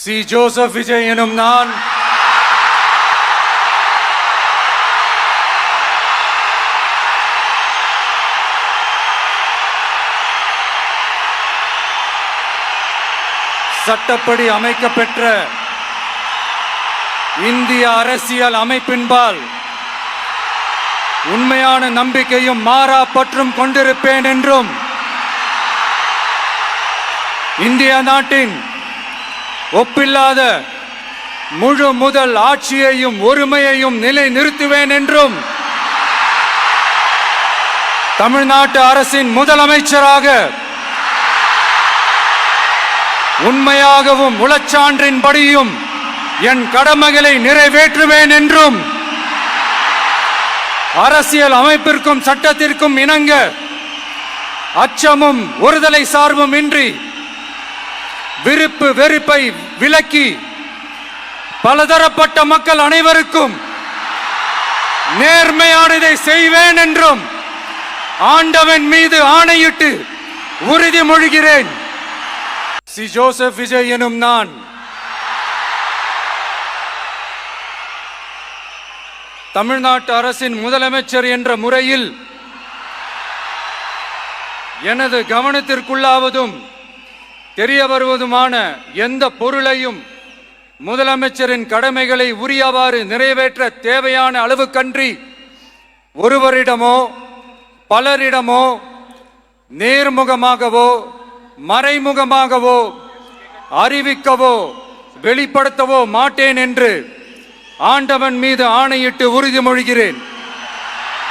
C. Joseph Vijay எனும் நான் சட்டப்படி அமைக்கப்பெற்ற இந்திய அரசியல் அமைப்பின்பால் உண்மையான நம்பிக்கையும் மாறா பற்றும் கொண்டிருப்பேன் என்றும் இந்திய நாட்டின் ஒப்பில்லாத முழு முதல் ஆட்சியையும் ஒருமையையும் நிலை நிறுத்துவேன் என்றும் தமிழ்நாட்டு அரசின் முதலமைச்சராக உண்மையாகவும் உளச்சான்றின்படியும் என் கடமைகளை நிறைவேற்றுவேன் என்றும் அரசியல் அமைப்பிற்கும் சட்டத்திற்கும் இணங்க அச்சமும் ஒருதலை சார்பும் இன்றி விருப்பு வெறுப்பை விலக்கி பலதரப்பட்ட மக்கள் அனைவருக்கும் நேர்மையானதை செய்வேன் என்றும் ஆண்டவன் மீது ஆணையிட்டு உறுதிமொழிகிறேன். சி. ஜோசப் விஜய் எனும் நான் தமிழ்நாட்டு அரசின் முதலமைச்சர் என்ற முறையில் எனது கவனத்திற்குள்ளாவதும் தெரிய வருவதுமான எந்த பொருளையும் முதலமைச்சரின் கடமைகளை உரியவாறு நிறைவேற்ற தேவையான அளவுக்கன்றி ஒருவரிடமோ பலரிடமோ நேர்முகமாகவோ மறைமுகமாகவோ அறிவிக்கவோ வெளிப்படுத்தவோ மாட்டேன் என்று ஆண்டவன் மீது ஆணையிட்டு உறுதிமொழிகிறேன்.